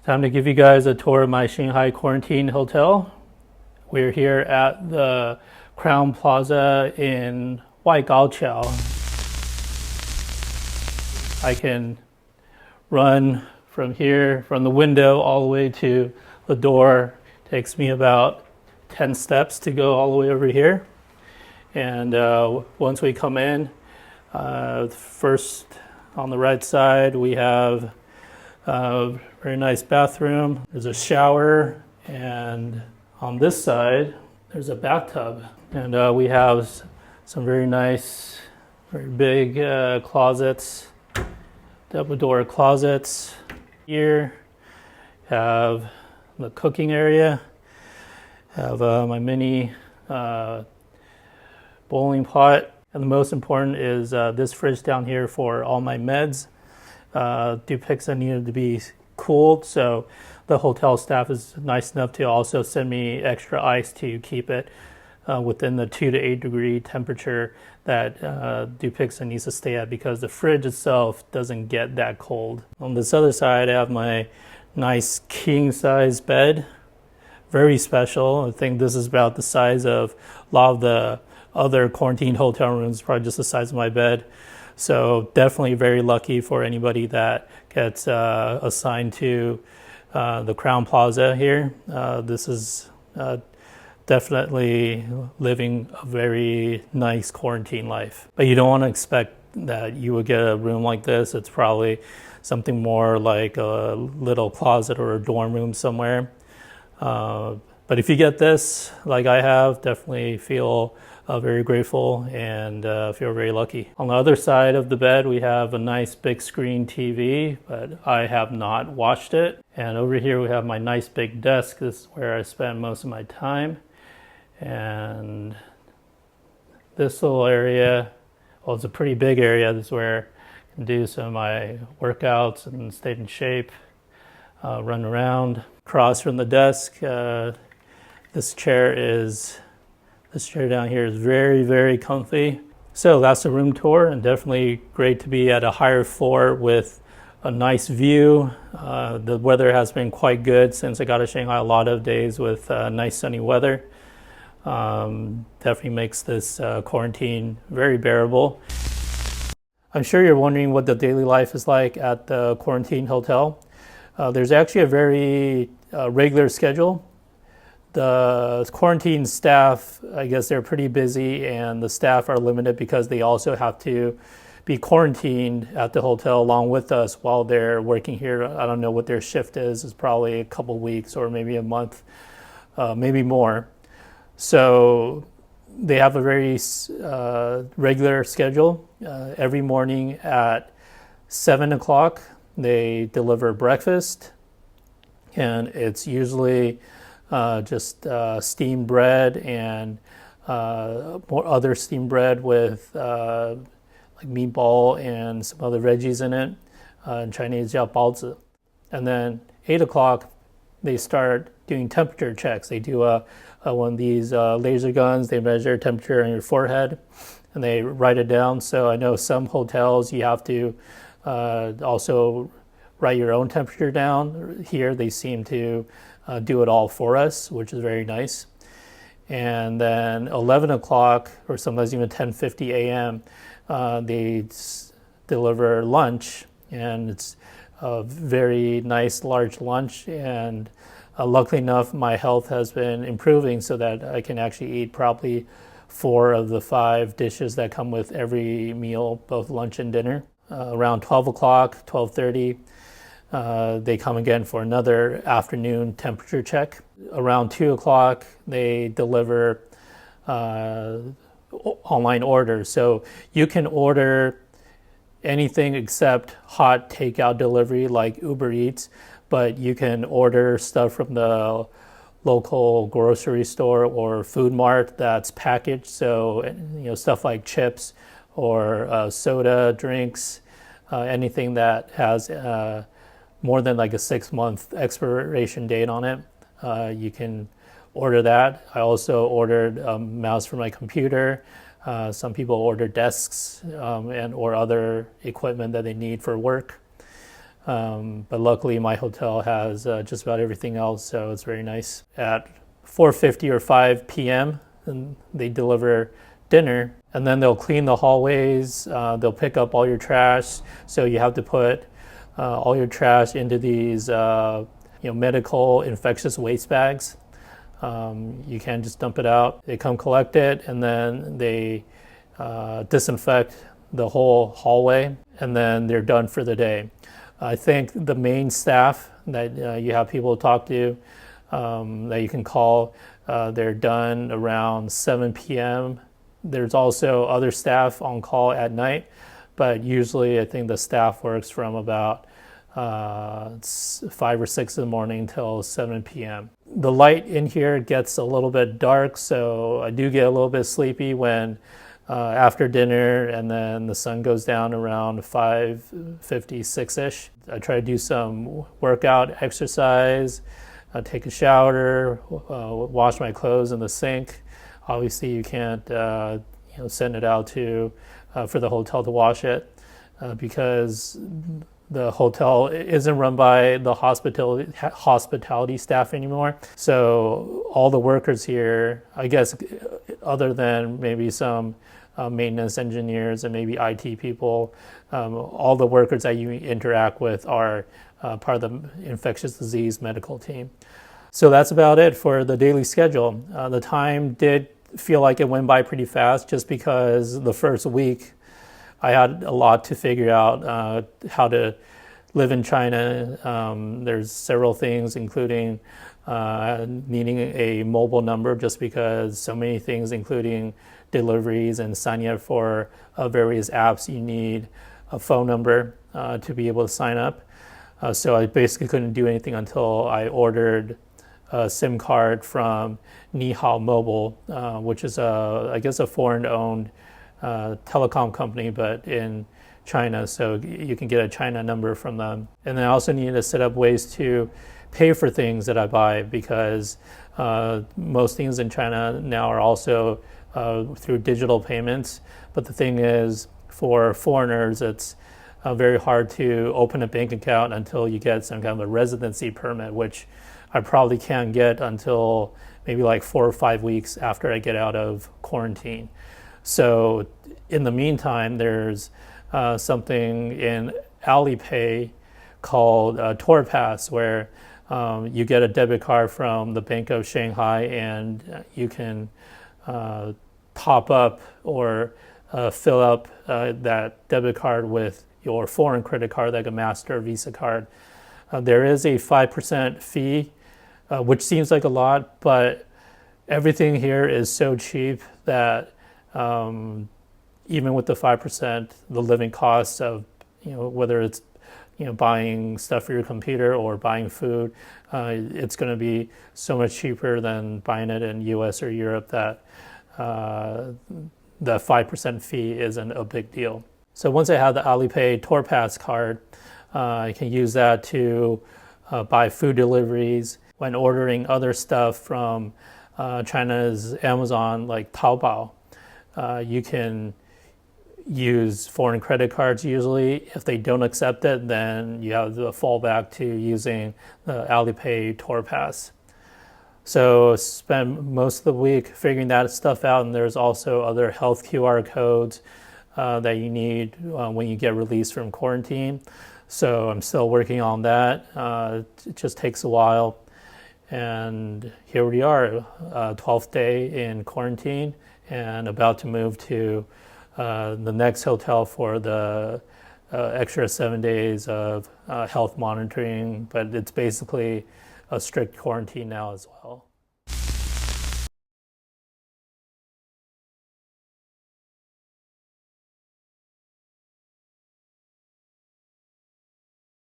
Time to give you guys a tour of my Shanghai quarantine hotel. We're here at the Crowne Plaza in Waigaoqiao. I can run from here, from the window, all the way to the door. Takes me about 10 steps to go all the way over here. And once we come in, first on the right side, we have a very nice bathroom. There's a shower, and on this side, there's a bathtub. And we have some very nice, very big closets, double door closets. Here, have the cooking area, have my mini bowling pot. And the most important is this fridge down here for all my meds. Dupixent needed to be cooled, so the hotel staff is nice enough to also send me extra ice to keep it within the 2 to 8 degree temperature that Dupixent needs to stay at, because the fridge itself doesn't get that cold. On this other side, I have my nice king size bed. Very special. I think this is about the size of a lot of the other quarantine hotel rooms, probably just the size of my bed. So definitely very lucky for anybody that gets assigned to the Crowne Plaza here. This is definitely living a very nice quarantine life. But you don't want to expect that you would get a room like this. It's probably something more like a little closet or a dorm room somewhere. But if you get this, like I have, definitely feel very grateful and feel very lucky. On the other side of the bed, we have a nice big screen TV, but I have not watched it. And over here, we have my nice big desk. This is where I spend most of my time. And this little area, well, it's a pretty big area. This is where I can do some of my workouts and stay in shape, run around. Across from the desk, this chair down here is very, very comfy. So that's the room tour, and definitely great to be at a higher floor with a nice view. The weather has been quite good since I got to Shanghai. A lot of days with nice sunny weather. Definitely makes this quarantine very bearable. I'm sure you're wondering what the daily life is like at the quarantine hotel. There's actually a very regular schedule. The quarantine staff, I guess they're pretty busy, and the staff are limited because they also have to be quarantined at the hotel along with us while they're working here. I don't know what their shift is. It's probably a couple weeks or maybe a month, maybe more. So they have a very regular schedule. Every morning at 7 o'clock, they deliver breakfast, and it's usually just steamed bread and more other steamed bread with like meatball and some other veggies in it. In Chinese, 叫包子. And then 8 o'clock, they start doing temperature checks. They do one of these laser guns. They measure temperature on your forehead, and they write it down. So I know some hotels you have to also write your own temperature down. Here, they seem to do it all for us, which is very nice. And then 11 o'clock, or sometimes even 10:50 a.m., they deliver lunch, and it's a very nice large lunch. And luckily enough, my health has been improving so that I can actually eat probably 4 of the 5 dishes that come with every meal, both lunch and dinner. Around 12 o'clock, 12:30, they come again for another afternoon temperature check. Around 2 o'clock, they deliver online orders. So you can order anything except hot takeout delivery like Uber Eats, but you can order stuff from the local grocery store or food mart that's packaged. So, stuff like chips or soda, drinks, anything that has more than like a 6-month expiration date on it. You can order that. I also ordered a mouse for my computer. Some people order desks or other equipment that they need for work. But luckily my hotel has just about everything else, so it's very nice. At 4:50 or 5 p.m. and they deliver dinner, and then they'll clean the hallways, they'll pick up all your trash, so you have to put all your trash into these medical infectious waste bags. You can't just dump it out. They come collect it, and then they disinfect the whole hallway, and then they're done for the day. I think the main staff that you have people to talk to, that you can call, they're done around 7 p.m. There's also other staff on call at night, but usually I think the staff works from about 5 or 6 in the morning till 7 p.m. The light in here gets a little bit dark, so I do get a little bit sleepy when after dinner, and then the sun goes down around 5:56-ish. I try to do some workout, exercise, take a shower, wash my clothes in the sink. Obviously, you can't send it out for the hotel to wash it because the hotel isn't run by the hospitality staff anymore. So all the workers here, I guess, other than maybe some maintenance engineers and maybe IT people, all the workers that you interact with are part of the infectious disease medical team. So that's about it for the daily schedule. The time did feel like it went by pretty fast just because the first week I had a lot to figure out how to live in China. There's several things, including needing a mobile number just because so many things, including deliveries and signing up for various apps, you need a phone number to be able to sign up. So I basically couldn't do anything until I ordered a SIM card from Nihao Mobile, which is I guess a foreign-owned telecom company, but in China, so you can get a China number from them. And then I also needed to set up ways to pay for things that I buy because most things in China now are also through digital payments. But the thing is, for foreigners, it's very hard to open a bank account until you get some kind of a residency permit, which I probably can't get until maybe like 4 or 5 weeks after I get out of quarantine. So in the meantime, there's something in AliPay called Tour Pass, where you get a debit card from the Bank of Shanghai, and you can top up or fill up that debit card with your foreign credit card, like a Master or Visa card. There is a 5% fee, which seems like a lot, but everything here is so cheap that even with the 5%, the living costs of, whether it's, buying stuff for your computer or buying food, it's going to be so much cheaper than buying it in US or Europe that the 5% fee isn't a big deal. So once I have the AliPay Tour Pass card, I can use that to buy food deliveries. When ordering other stuff from China's Amazon, like Taobao, you can use foreign credit cards usually. If they don't accept it, then you have to fall back to using the AliPay Tour Pass. So spend most of the week figuring that stuff out, and there's also other health QR codes that you need when you get released from quarantine. So I'm still working on that. It just takes a while. And here we are, 12th day in quarantine, and about to move to the next hotel for the extra 7 days of health monitoring, but it's basically a strict quarantine now as well.